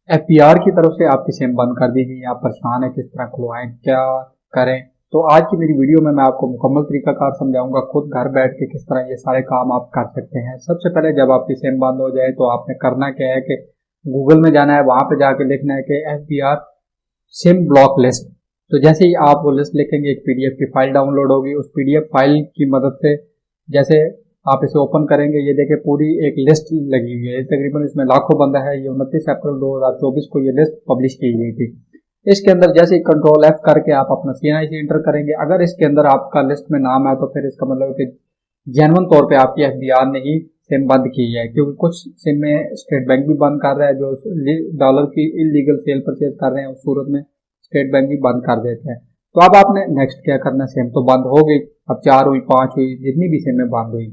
FBR की तरफ से आपकी सिम बंद कर दी गई, आप परेशान है किस तरह खुलवाएं, क्या करें। तो आज की मेरी वीडियो में मैं आपको मुकम्मल तरीकाकार समझाऊंगा, खुद घर बैठ के किस तरह ये सारे काम आप कर सकते हैं। सबसे पहले जब आपकी सिम बंद हो जाए तो आपने करना क्या है कि गूगल में जाना है, वहां पे जाके लिखना है कि एफबीआर सिम ब्लॉक लिस्ट। तो जैसे ही आप वो लिस्ट लिखेंगे एक पीडीएफ की फाइल डाउनलोड होगी, उस पीडीएफ फाइल की मदद से जैसे आप इसे ओपन करेंगे, ये देखिए पूरी एक लिस्ट लगी हुई है, तकरीबन इसमें लाखों बंदा है। ये 29 अप्रैल 2024 को ये लिस्ट पब्लिश की गई थी। इसके अंदर जैसे ही कंट्रोल एफ करके आप अपना सीएनआईसी एंटर करेंगे, अगर इसके अंदर आपका लिस्ट में नाम है तो फिर इसका मतलब है कि जेन्युइन तौर पे आपकी एफबीआर ने ही सिम बंद की है, क्योंकि कुछ सिम में स्टेट बैंक भी बंद कर रहा है, जो डॉलर की इलीगल सेल परचेज कर रहे हैं उस सूरत में स्टेट बैंक भी बंद कर देते हैं। तो अब आपने नेक्स्ट क्या करना है, सिम तो बंद हो गई, अब 4 हुई 5 हुई, जितनी भी सिमें बंद हुई।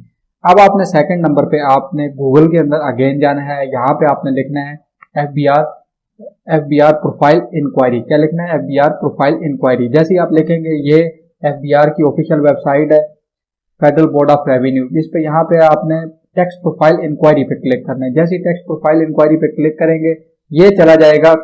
अब आपने सेकंड नंबर पे आपने गूगल के अंदर अगेन जाना है, यहाँ पे आपने लिखना है एफबीआर प्रोफाइल इंक्वायरी। क्या लिखना है? FBR profile inquiry. जैसे ही आप लिखेंगे, ये एफबीआर की ऑफिशियल वेबसाइट है, फेडरल बोर्ड ऑफ रेवेन्यू। इस पे यहाँ पे आपने टेक्स्ट प्रोफाइल इंक्वायरी पे क्लिक करना है। जैसे ही टेक्स्ट प्रोफाइल इंक्वायरी पे क्लिक करेंगे, ये चला जाएगा,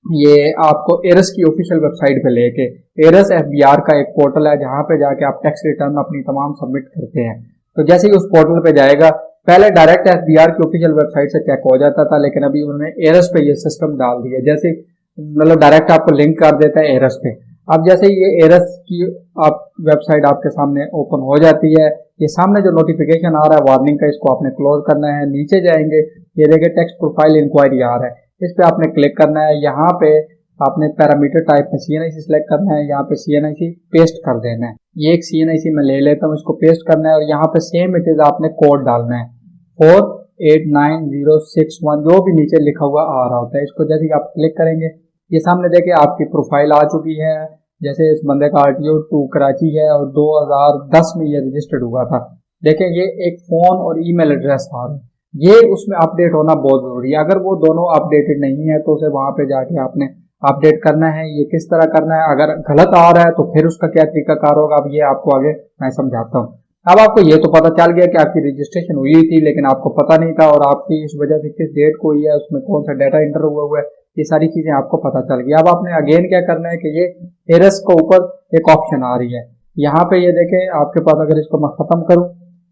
ये आपको एरस की ऑफिशियल वेबसाइट पे लेके। एरस एफबीआर का एक पोर्टल है जहां पे जाके आप टैक्स रिटर्न अपनी तमाम सबमिट करते हैं। तो जैसे ही उस पोर्टल पे जाएगा, पहले डायरेक्ट एफबीआर की ऑफिशियल वेबसाइट से चेक हो जाता था, लेकिन अभी उन्होंने एरस पे ये सिस्टम डाल दिया। जैसे मतलब डायरेक्ट आपको लिंक कर देता है एरस पे। अब जैसे ये एरस की आप वेबसाइट आपके सामने ओपन हो जाती है, ये सामने जो नोटिफिकेशन आ रहा है वार्निंग का, इसको आपने क्लोज करना है। नीचे जाएंगे, ये देखिए टेक्स्ट प्रोफाइल इंक्वायरी आ रहा है, इस पे आपने क्लिक करना है। यहाँ पे आपने पैरामीटर टाइप में सीएनआईसी सिलेक्ट करना है, यहाँ पे सीएनआईसी पेस्ट कर देना है। ये एक सीएनआईसी मैं ले लेता हूँ, इसको पेस्ट करना है और यहाँ पे सेम इट इज आपने कोड डालना है 489061, जो भी नीचे लिखा हुआ आ रहा होता है। इसको जैसे ही आप क्लिक करेंगे, ये सामने देखिए आपकी प्रोफाइल आ चुकी है। जैसे इस बंदे का आरटीओ 2 कराची है और 2010 में ये रजिस्टर्ड हुआ था। देखें, ये एक फोन और ईमेल एड्रेस आ रहा है, ये उसमें अपडेट होना बहुत जरूरी है। अगर वो दोनों अपडेटेड नहीं है तो उसे वहां पे जाके आपने अपडेट करना है। ये किस तरह करना है, अगर गलत आ रहा है तो फिर उसका क्या तरीकाकार होगा, अब ये आपको आगे मैं समझाता हूँ। अब आपको ये तो पता चल गया कि आपकी रजिस्ट्रेशन हुई थी, लेकिन आपको पता नहीं था, और आपकी इस वजह से किस डेट को हुई है, उसमें कौन सा डाटा इंटर हुआ है, ये सारी चीजें आपको पता चल गई। अब आपने अगेन क्या करना है कि ये एरस के ऊपर एक ऑप्शन आ रही है, यहाँ पे ये देखें आपके पास, अगर इसको मैं खत्म करूं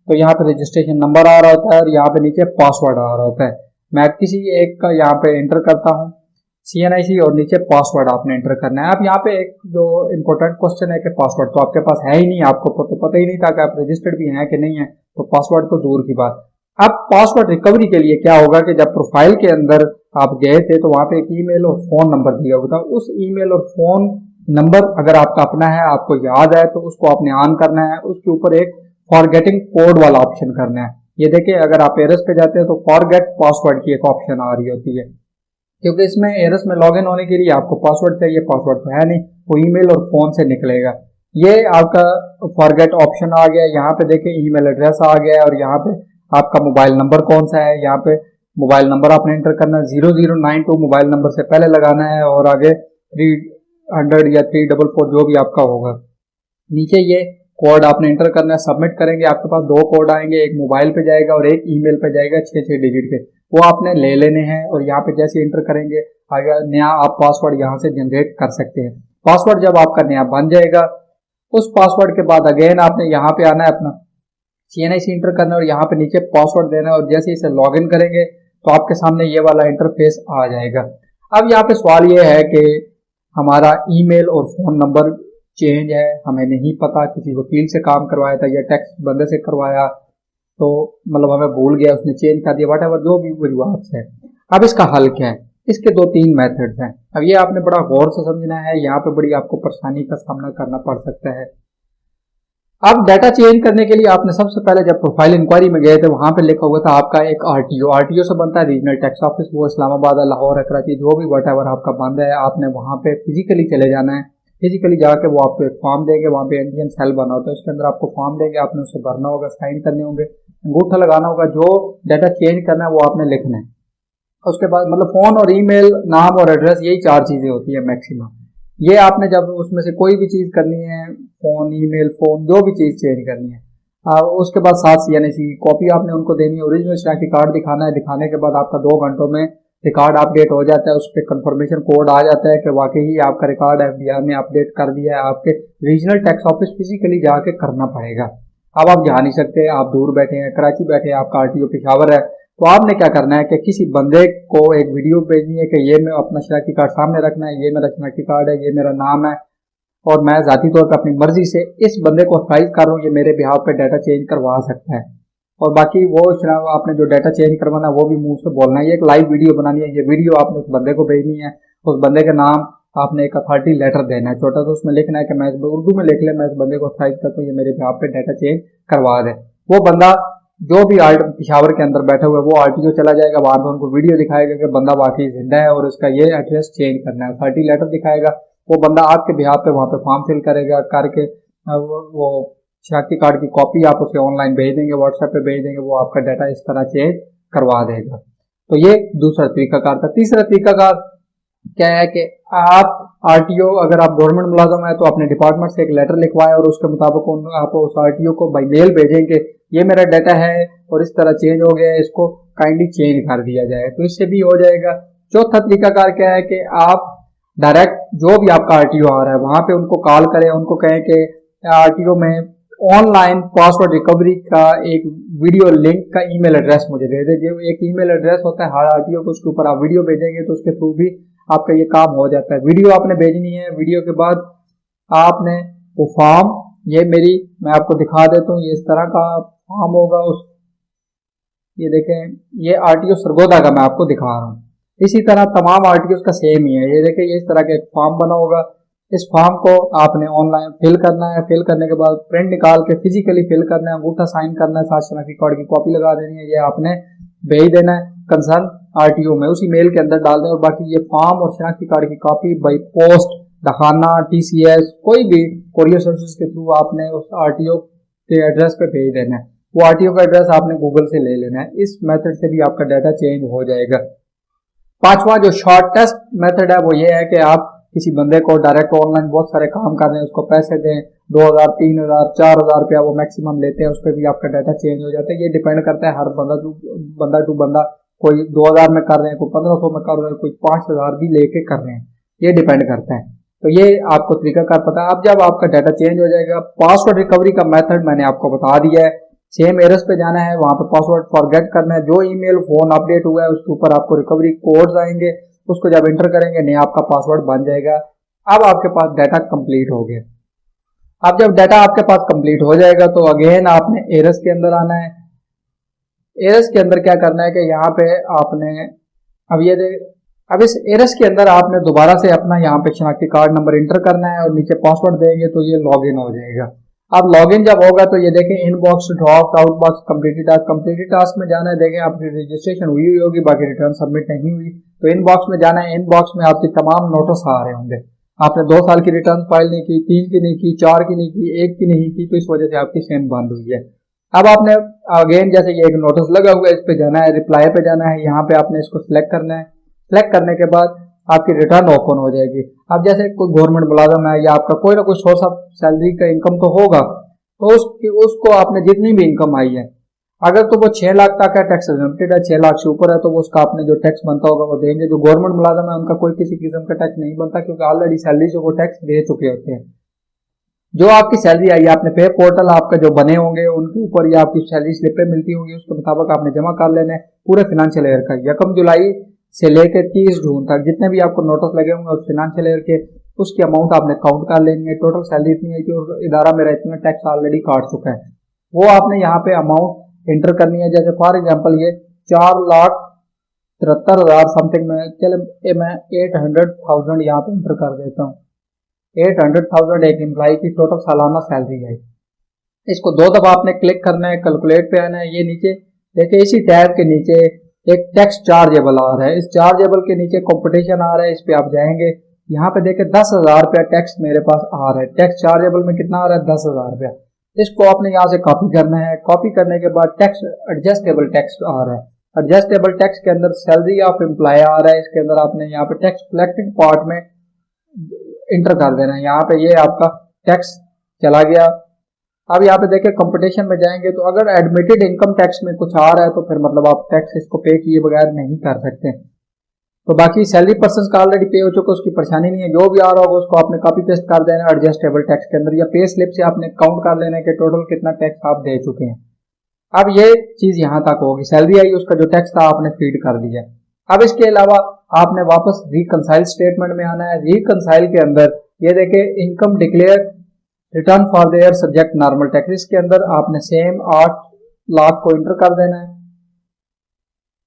तो यहाँ पे रजिस्ट्रेशन नंबर आ रहा होता है और यहाँ पे नीचे पासवर्ड आ रहा होता है। मैं किसी एक का यहाँ पे एंटर करता हूँ सीएनआईसी, और नीचे पासवर्ड आपने एंटर करना है। अब यहाँ पे एक जो इंपॉर्टेंट क्वेश्चन है कि पासवर्ड तो आपके पास है ही नहीं, आपको तो पता ही नहीं था कि आप रजिस्टर्ड भी हैं कि नहीं है, तो पासवर्ड तो दूर की बात। अब पासवर्ड रिकवरी के लिए क्या होगा कि जब प्रोफाइल के अंदर आप गए थे तो वहां पे एक ईमेल और फोन नंबर दिया हुआ था, उस ईमेल और फोन नंबर अगर आपका अपना है, आपको याद है, तो उसको आपने ऑन करना है। उसके ऊपर एक फॉरगेटिंग कोड वाला ऑप्शन करना है। ये देखिए, अगर आप एरस पे जाते हैं तो फॉरगेट पासवर्ड की एक ऑप्शन आ रही होती है, क्योंकि इसमें एरस में लॉगिन होने के लिए आपको पासवर्ड चाहिए। पासवर्ड तो है नहीं, वो ईमेल और फोन से निकलेगा। ये आपका फॉरगेट ऑप्शन आ गया। यहाँ पे देखिए ईमेल एड्रेस आ गया और यहाँ पे आपका मोबाइल नंबर कौन सा है, यहाँ पे मोबाइल नंबर आपने एंटर करना है। 0092 मोबाइल नंबर से पहले लगाना है और आगे 300 या 344 जो भी आपका होगा। नीचे ये कोड आपने एंटर करना है, सबमिट करेंगे, आपके पास 2 कोड आएंगे, एक मोबाइल पे जाएगा और एक ईमेल पे जाएगा, 6 डिजिट के, वो आपने ले लेने हैं। और यहाँ पे जैसे एंटर करेंगे, आगे नया आप पासवर्ड यहाँ से जनरेट कर सकते हैं। पासवर्ड जब आपका नया बन जाएगा, उस पासवर्ड के बाद अगेन आपने यहाँ पे आना है, अपना सीएनआईसी एंटर करना है और यहाँ पे नीचे पासवर्ड देना है। और जैसे इसे लॉग इन करेंगे तो आपके सामने ये वाला इंटरफेस आ जाएगा। अब यहाँ पे सवाल ये है कि हमारा ईमेल और फोन नंबर चेंज है, हमें नहीं पता, किसी वकील से काम करवाया था या टैक्स बंदे से करवाया, तो मतलब हमें भूल गया, उसने चेंज कर दिया, वट जो भी वजूहत है। अब इसका हल क्या है? इसके 2-3 मेथड्स हैं। अब ये आपने बड़ा गौर से समझना है, यहाँ पे बड़ी आपको परेशानी का सामना करना पड़ सकता है। अब डाटा चेंज करने के लिए आपने सबसे पहले जब प्रोफाइल इंक्वायरी में गए थे, वहां पे लिखा हुआ था आपका एक आरटीओ। आरटीओ से बनता है रीजनल टैक्स ऑफिस, वो इस्लामाबाद है, लाहौर है, कराची, जो भी वट एवर आपका बंद है, आपने वहां पे फिजिकली चले जाना है। फिजिकली जाके वो आपको एक फॉर्म देंगे, वहां पे इंडियन सेल बना होता है, उसके अंदर आपको फॉर्म देंगे, आपने उसे भरना होगा, साइन करने होंगे, अंगूठा लगाना होगा, जो डाटा चेंज करना है वो आपने लिखना है। उसके बाद मतलब फोन और ईमेल, नाम और एड्रेस, यही 4 चीजें होती है मैक्सिमम। ये आपने जब उसमें से कोई भी चीज करनी है, फोन, ईमेल, फोन, जो भी चीज चेंज करनी है, उसके बाद साथ सीएनआईसी की कॉपी आपने उनको देनी है। ओरिजिनल शनाख्ती कार्ड दिखाना है, दिखाने के बाद आपका 2 घंटों में रिकॉर्ड अपडेट हो जाता है, उस पर कंफर्मेशन कोड आ जाता है कि वाकई ही आपका रिकॉर्ड एफबीआर ने अपडेट कर दिया है, आपके रीजनल टैक्स ऑफिस फिजिकली जाके करना पड़ेगा। अब आप जा नहीं सकते, आप दूर बैठे हैं, कराची बैठे हैं, आपका आरटीओ पेशावर है, तो आपने क्या करना है कि किसी बंदे को एक वीडियो भेजनी है कि ये मैं अपना शनाख्ती कार्ड सामने रखना है, ये मेरा शनाख्ती कार्ड है, ये मेरा नाम है और मैं जाती तौर पर अपनी मर्जी से इस बंदे को ऑथराइज कर रहा हूँ, ये मेरे बिहाफ पे डाटा चेंज करवा सकता है। और बाकी वो आपने जो डाटा चेंज करवाना है वो भी मुंह से बोलना है, ये एक लाइव वीडियो बनानी है, ये वीडियो आपने उस बंदे को भेजनी है, उस बंदे के नाम आपने एक अथॉरिटी लेटर देना है छोटा, तो उसमें लिखना है कि मैं उर्दू में लिख ले, मैं इस बंदे को ऑथराइज करता हूँ ये मेरे बिहाफ पे डाटा चेंज करवा दे। वो बंदा जो भी पिशावर के अंदर बैठा हुआ है वो आरटीओ चला जाएगा, वहां पे उनको वीडियो दिखाएगा कि बंदा वाकई जिंदा है और इसका ये एड्रेस चेंज करना है, अथॉरिटी लेटर दिखाएगा, वो बंदा आपके बिहाफ पे वहां पे फॉर्म फिल करेगा, करके वो शनाख्ती कार्ड की कॉपी आप उसे ऑनलाइन भेज देंगे, व्हाट्सएप पे भेज देंगे, वो आपका डाटा इस तरह चेंज करवा देगा। तो ये दूसरा तरीकाकार था। तीसरा तरीकाकार क्या है कि आप आरटीओ, अगर आप गवर्नमेंट मुलाजम है तो अपने डिपार्टमेंट से एक लेटर लिखवाएं और उसके मुताबिक आप उस आरटीओ को बाई मेल भेजेंगे, ये मेरा डाटा है और इस तरह चेंज हो गया है, इसको काइंडली चेंज कर दिया जाए, तो इससे भी हो जाएगा। चौथा तरीकाकार क्या है कि आप डायरेक्ट जो भी आपका आरटीओ आ रहा है वहां पे उनको कॉल करें, उनको कहें कि आरटीओ में ऑनलाइन पासवर्ड रिकवरी का एक वीडियो लिंक का ईमेल एड्रेस मुझे दे दे। जो एक ईमेल एड्रेस होता है हर आरटीओ को, उसके ऊपर आप वीडियो भेजेंगे तो उसके थ्रू भी आपका ये काम हो जाता है। वीडियो आपने भेजनी है, वीडियो के बाद आपने वो फॉर्म, ये मैं आपको दिखा देता हूँ, ये इस तरह का फॉर्म होगा, ये देखें, ये आरटीओ सरगोदा का मैं आपको दिखा रहा हूँ। इसी तरह तमाम आरटीओ का सेम ही है, ये देखें, ये इस तरह का एक फॉर्म बना होगा, इस फॉर्म को आपने ऑनलाइन फिल करना है, फिल करने के बाद प्रिंट निकाल के फिजिकली फिल करना है, अंगूठा साइन करना है, साथ शनाख्ती कार्ड की कॉपी लगा देनी है, ये आपने भेज देना है कंसर्न आरटीओ में, उसी मेल के अंदर डाल दें। और बाकी ये फॉर्म और शनाख्ती कार्ड की कॉपी बाई पोस्ट, दखाना, टीसीएस, कोई भी कोरियर सर्विसेज के थ्रू आपने उस आरटीओ के एड्रेस पे भेज देना है। वो आरटीओ का एड्रेस आपने गूगल से ले लेना है, इस मेथड से भी आपका डाटा चेंज हो जाएगा। पांचवा जो शॉर्टेस्ट मेथड है वो ये है कि आप किसी बंदे को डायरेक्ट ऑनलाइन बहुत सारे काम कर रहे हैं, उसको पैसे दें, 2000, 3000, 4000 रुपया वो मैक्सिमम लेते हैं, उस पर भी आपका डाटा चेंज हो जाता है। ये डिपेंड करता है हर बंदा टू बंदा, कोई 2000 में कर रहे हैं, कोई 1500 में कर रहे हैं, कोई 5000 भी लेके कर रहे हैं, ये डिपेंड करता है। तो ये आपको तरीकाकार पता है। अब जब आपका डाटा चेंज हो जाएगा, पासवर्ड रिकवरी का मेथड मैंने आपको बता दिया है। सेम एड्रेस पे जाना है, वहां पे पासवर्ड फॉरगेट करना है, जो ईमेल फोन अपडेट हुआ है उसके ऊपर आपको रिकवरी कोड्स आएंगे, उसको जब एंटर करेंगे नया आपका पासवर्ड बन जाएगा। अब आपके पास डाटा कंप्लीट हो गया। अब जब डाटा आपके पास कंप्लीट हो जाएगा तो अगेन आपने एरस के अंदर आना है। एरस के अंदर क्या करना है कि यहाँ पे आपने अब इस एरस के अंदर आपने दोबारा से अपना यहाँ पे शनाख्ती कार्ड नंबर एंटर करना है और नीचे पासवर्ड देंगे तो ये लॉगिन हो जाएगा। अब लॉगिन जब होगा तो ये देखें, inbox drop out box completed task में जाना है, देखें आपकी रजिस्ट्रेशन हुई होगी, बाकी रिटर्न सबमिट नहीं हुई तो इनबॉक्स में जाना है। इनबॉक्स में आपके तमाम नोटिस आ रहे होंगे, आपने 2 साल की रिटर्न फाइल नहीं की, 3 की नहीं की, 4 की नहीं की, 1 की नहीं की, तो इस वजह से आपकी सेंड बंद हुई है। अब आपने अगेन जैसे ये एक नोटिस लगा हुआ है, इस पे जाना है, रिप्लाई पे जाना है, यहाँ पे आपने इसको सिलेक्ट करना है। सिलेक्ट करने के बाद आपकी रिटर्न ओपन हो जाएगी। अब जैसे कोई गवर्नमेंट मुलाजम है या आपका कोई ना कोई सोर्स ऑफ सैलरी का इनकम तो होगा, तो उसको आपने जितनी भी इनकम आई है, अगर तो वो 6 लाख तक है, टैक्स एग्जम्प्टेड है, 6 लाख से ऊपर है तो वो उसका आपने जो टैक्स बनता होगा वो देंगे। जो गवर्नमेंट मुलाजम है उनका कोई किसी किस्म का टैक्स नहीं बनता, क्योंकि ऑलरेडी सैलरी से वो टैक्स दे चुके होते हैं। जो आपकी सैलरी आई है, आपने पे पोर्टल आपका जो बने होंगे उनके ऊपर या आपकी सैलरी स्लिपें मिलती होंगी, उसके मुताबिक आपने जमा कर लेना है पूरे फिनेंशियल ईयर का। 1 जुलाई से लेकर 30 जून तक जितने भी आपको नोटिस लगे होंगे उस फिनेंशियल ईयर के, उसकी अमाउंट आपने काउंट कर लेनी है। टोटल सैलरी इतनी है कि इदारा मेरा इतना टैक्स ऑलरेडी काट चुका है, वो आपने यहाँ पे अमाउंट एंटर करनी है। जैसे फॉर एग्जांपल ये 4,73,000 समथिंग में, चले मैं 800,000 यहाँ पे एंटर कर देता हूँ। 800,000 एक एम्प्लॉय की टोटल सालाना सैलरी है। इसको 2 दफा आपने क्लिक करना है, कैलकुलेट पे आना है। ये नीचे देखिए, इसी टैब के नीचे एक टैक्स चार्जेबल आ रहा है, इस चार्जेबल के नीचे कंपटीशन आ रहा है, इस पे आप जाएंगे, यहाँ पे देखें 10,000 रुपया टैक्स मेरे पास आ रहा है। टैक्स चार्जेबल में कितना आ रहा है? 10,000 रुपया। इसको आपने यहाँ से कॉपी करना है। कॉपी करने के बाद टैक्स एडजस्टेबल टैक्स आ रहा है, एडजस्टेबल टैक्स के अंदर सैलरी ऑफ एम्प्लॉय आ रहा है, इसके अंदर आपने यहाँ पे टैक्स कलेक्टेड पार्ट में इंटर कर देना है। यहाँ पे ये आपका टैक्स चला गया। अब यहाँ पे देखिए कंपटीशन में जाएंगे तो अगर एडमिटेड इनकम टैक्स में कुछ आ रहा है तो फिर मतलब आप टैक्स इसको पे किए बगैर नहीं कर सकते। तो बाकी सैलरी पर्सन का ऑलरेडी पे हो चुका, उसकी परेशानी नहीं है। जो भी आ रहा होगा उसको आपने कॉपी पेस्ट कर देना एडजस्टेबल टैक्स के अंदर, या पे स्लिप से आपने काउंट कर लेना कि टोटल कितना टैक्स आप दे चुके हैं। अब ये चीज यहां तक होगी, सैलरी आई, उसका जो टैक्स था आपने फीड कर दिया। अब इसके अलावा आपने वापस रिकंसाइल स्टेटमेंट में आना है। रिकंसाइल के अंदर ये देखे income declare return for the year subject normal tax, इसके अंदर आपने सेम 8 लाख को इंटर कर देना है।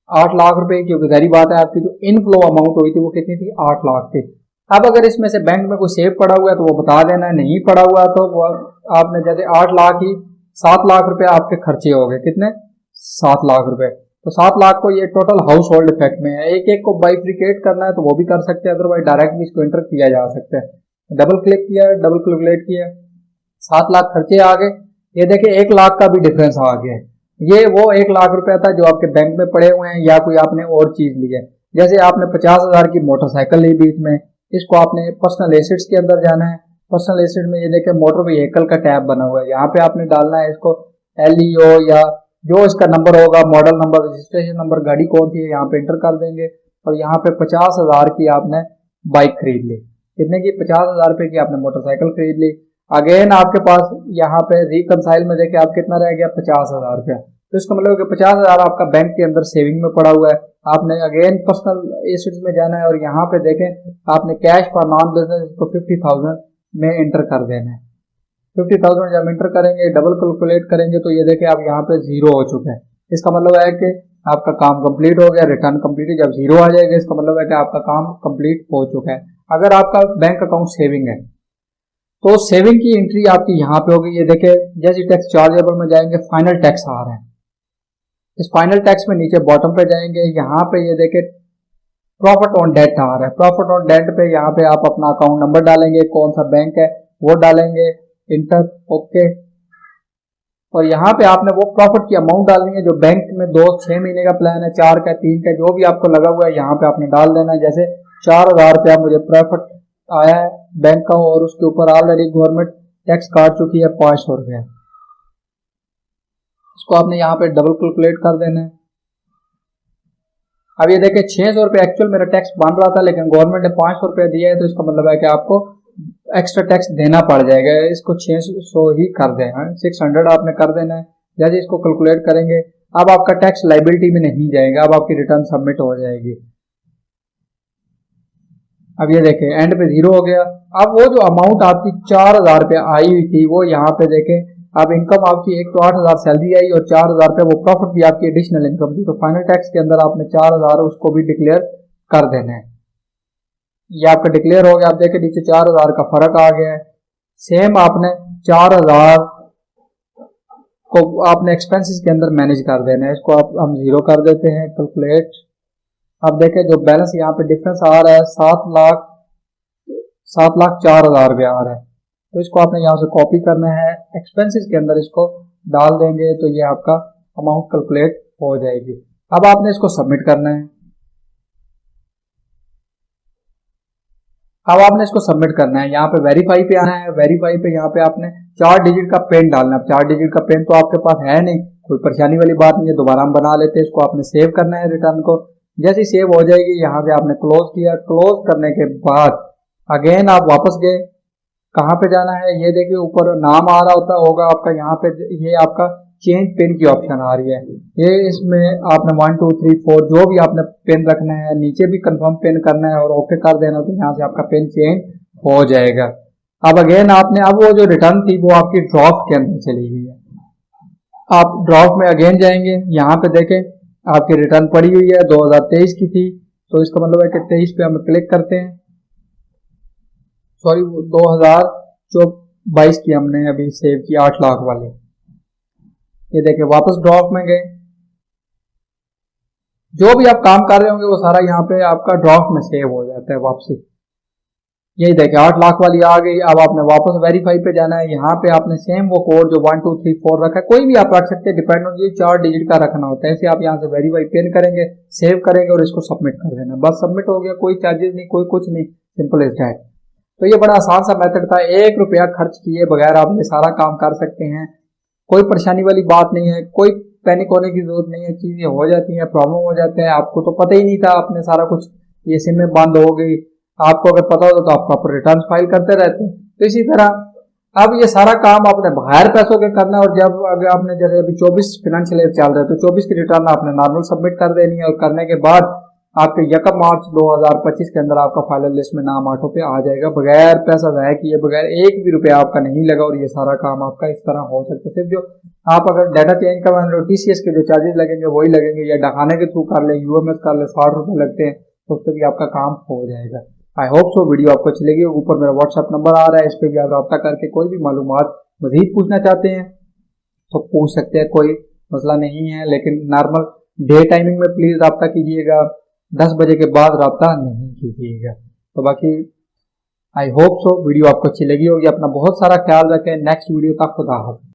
8 लाख रुपए, क्योंकि जारी बात है आपकी जो इनफ्लो अमाउंट हुई थी वो कितनी थी, 8 लाख थी। अब अगर इसमें से बैंक में कोई सेव पड़ा हुआ है तो वो बता देना है, नहीं पड़ा हुआ तो वो आपने जैसे 8 लाख ही 7 लाख रुपए आपके खर्चे हो गए, कितने, 7 लाख रुपए। तो 7 लाख को ये टोटल हाउस होल्ड इफेक्ट में है। एक एक को बाइफ्रिकेट करना है तो वो भी कर सकते हैं, अदरवाइज डायरेक्ट भी इसको इंटर किया जा सकता है। डबल क्लिक किया, डबल कैलकुलेट किया, 7 लाख खर्चे आ गए। ये देखिए 1 लाख का भी डिफरेंस आ गया है। ये वो 1 लाख रुपया था जो आपके बैंक में पड़े हुए हैं, या कोई आपने और चीज ली है। जैसे आपने 50,000 की मोटरसाइकिल ली बीच में, इसको आपने पर्सनल एसेट्स के अंदर जाना है। पर्सनल एसेट में ये देखिए मोटर व्हीकल का टैब बना हुआ है, यहाँ पे आपने डालना है इसको LEO या जो इसका नंबर होगा, मॉडल नंबर, रजिस्ट्रेशन नंबर, गाड़ी कौन सी है यहाँ पे इंटर कर देंगे। और यहाँ पे 50,000 की आपने बाइक खरीद ली, कितने की, 50,000 रुपए की आपने मोटरसाइकिल खरीद ली। अगेन आपके पास यहाँ पे रिकंसाइल में देखिए आप कितना रह गया, 50,000 रुपया। तो इसका मतलब कि 50,000 आपका बैंक के अंदर सेविंग में पड़ा हुआ है। आपने अगेन पर्सनल एसेट्स में जाना है और यहाँ पे देखें आपने कैश फॉर नॉन बिजनेस इसको 50,000 में इंटर कर देना है। 50,000 जब इंटर करेंगे, डबल कैलकुलेट करेंगे तो ये देखें आप यहाँ पे 0 हो चुका है। इसका मतलब है कि आपका काम कंप्लीट हो गया, रिटर्न कंप्लीट। जब 0 आ जाएगा इसका मतलब है कि आपका काम कंप्लीट हो चुका है। अगर आपका बैंक अकाउंट सेविंग है तो सेविंग की एंट्री आपकी यहाँ पे होगी। ये देखे जैसे टैक्स चार्जेबल में जाएंगे, फाइनल टैक्स आ रहा है। इस फाइनल टैक्स में नीचे बॉटम पे जाएंगे, यहाँ पे ये देखे प्रॉफिट ऑन डेट आ रहा है। प्रॉफिट ऑन डेट पे यहाँ पे आप अपना अकाउंट नंबर डालेंगे, कौन सा बैंक है वो डालेंगे, इंटर, ओके। और यहाँ पे आपने वो प्रॉफिट की अमाउंट डालनी है जो बैंक में 2-6 महीने का प्लान है, 4 का, 3 का, जो भी आपको लगा हुआ है यहाँ पे आपने डाल देना है। जैसे 4,000 रुपया मुझे प्रॉफिट आया है बैंक का और उसके ऊपर ऑलरेडी गवर्नमेंट टैक्स काट चुकी है 500 रुपया। इसको आपने यहाँ पे डबल कैलकुलेट कर देना है। अब ये देखें 600 रुपये एक्चुअल मेरा टैक्स बन रहा था, लेकिन गवर्नमेंट ने 500 रुपया दिया है, तो इसका मतलब है कि आपको एक्स्ट्रा टैक्स देना पड़ जाएगा। इसको 600 ही कर देना, 600 आपने कर देना है। जैसे इसको कैलकुलेट करेंगे अब आपका टैक्स लाइबिलिटी में नहीं जाएगा, अब आपकी रिटर्न सबमिट हो जाएगी। अब ये देखें एंड पे 0 हो गया। अब वो जो अमाउंट आपकी 4,000 रुपया आई हुई थी वो यहाँ पे देखें, अब इनकम आपकी एक तो 8,000 सैलरी आई और 4,000 रुपया वो प्रॉफिट भी आपकी एडिशनल इनकम थी। तो फाइनल टैक्स के अंदर आपने 4,000 उसको भी डिक्लेयर कर देना है। ये आपका डिक्लेयर हो गया। आप देखें नीचे 4,000 का फर्क आ गया है। सेम आपने 4,000 को आपने एक्सपेंसेस के अंदर मैनेज कर देना है। इसको आप हम 0 कर देते हैं, कैलकुलेट। अब देखें जो बैलेंस यहाँ पे डिफरेंस आ रहा है 7,04,000 रुपया आ रहा है। तो इसको आपने यहाँ से कॉपी करना है, एक्सपेंसेस के अंदर इसको डाल देंगे तो ये आपका अमाउंट कैलकुलेट हो जाएगी। अब आपने इसको सबमिट करना है। अब आपने इसको सबमिट करना है, यहाँ पे वेरीफाई पे आना है। वेरीफाई पे यहाँ पे आपने 4 डिजिट का पिन डालना है। 4 डिजिट का पिन तो आपके पास है नहीं, कोई परेशानी वाली बात नहीं है, दोबारा हम बना लेते हैं। इसको आपने सेव करना है रिटर्न को। जैसे सेव हो जाएगी यहाँ से आपने क्लोज किया। क्लोज करने के बाद अगेन आप वापस गए, कहाँ पे जाना है ये देखिए ऊपर नाम आ रहा होगा आपका, यहाँ पे ये आपका चेंज पिन की ऑप्शन आ रही है। ये इसमें आपने 1 2 3 4 जो भी आपने पिन रखना है, नीचे भी कंफर्म पिन करना है और ओके कर देना, तो यहाँ से आपका पिन चेंज हो जाएगा। अब अगेन आपने अब वो जो रिटर्न थी वो आपकी ड्राफ्ट के अंदर चली गई है। आप ड्राफ्ट में अगेन जाएंगे, यहाँ पे देखें आपकी रिटर्न पड़ी हुई है 2023 की थी, तो इसका मतलब है कि 23 पे हम क्लिक करते हैं। सॉरी 2022 की हमने अभी सेव की 8 लाख वाली। ये देखें वापस ड्राफ्ट में गए, जो भी आप काम कर रहे होंगे वो सारा यहाँ पे आपका ड्राफ्ट में सेव हो जाता है वापसी। यही देखें 8 लाख वाली आ गई। अब आपने वापस वेरीफाई पे जाना है। यहाँ पे आपने सेम वो कोड जो 1 2 3 4 रखा है, कोई भी आप रख सकते हैं, डिपेंड ऑन ये 4 डिजिट का रखना होता है। ऐसे आप यहाँ से वेरीफाई पिन करेंगे, सेव करेंगे और इसको सबमिट कर देना, बस सबमिट हो गया। कोई चार्जेस नहीं, कोई कुछ नहीं, सिंपल इज दैट। तो ये बड़ा आसान सा मेथड था, 1 रुपया खर्च किए बगैर आप ये सारा काम कर सकते हैं। कोई परेशानी वाली बात नहीं है, कोई पैनिक होने की जरूरत नहीं है। चीजें हो जाती हैं, प्रॉब्लम हो जाते हैं, आपको तो पता ही नहीं था, आपने सारा कुछ ये सिम में बंद हो गई, आपको अगर पता होता तो आप प्रॉपर रिटर्न फाइल करते रहते। तो इसी तरह अब ये सारा काम आपने बगैर पैसों के करना है। और जब अगर आपने जैसे अभी 24 फाइनेंशियल ईयर चल रहा है तो 24 की रिटर्न आपने नॉर्मल सबमिट कर देनी है, और करने के बाद आपके 1 मार्च 2025 के अंदर आपका फाइनल लिस्ट में नाम ऑटो पे आ जाएगा, बगैर पैसा ज़ाया किए, बगैर एक भी रुपया आपका नहीं लगा। और ये सारा काम आपका इस तरह हो सकता है। सिर्फ जो आप अगर डाटा चेंज करवाने लो, TCS के जो चार्जेस लगेंगे वही लगेंगे, या डहाने के थ्रू कर ले, UMS कर ले, 60 रुपये लगते हैं, तो उस पर भी आपका काम हो जाएगा। आई होप सो वीडियो आपको अच्छी लगी। ऊपर मेरा व्हाट्सअप नंबर आ रहा है, इस पर भी आप रब्ता करके कोई भी मालूमात मजीद पूछना चाहते हैं तो पूछ सकते हैं, कोई मसला नहीं है। लेकिन नॉर्मल डे टाइमिंग में प्लीज़ रब्ता कीजिएगा, 10 बजे के बाद रब्ता नहीं कीजिएगा। तो बाकी आई होप सो वीडियो आपको अच्छी लगी होगी। अपना बहुत सारा ख्याल रखें। नेक्स्ट वीडियो तक खुदा हाफ़िज़।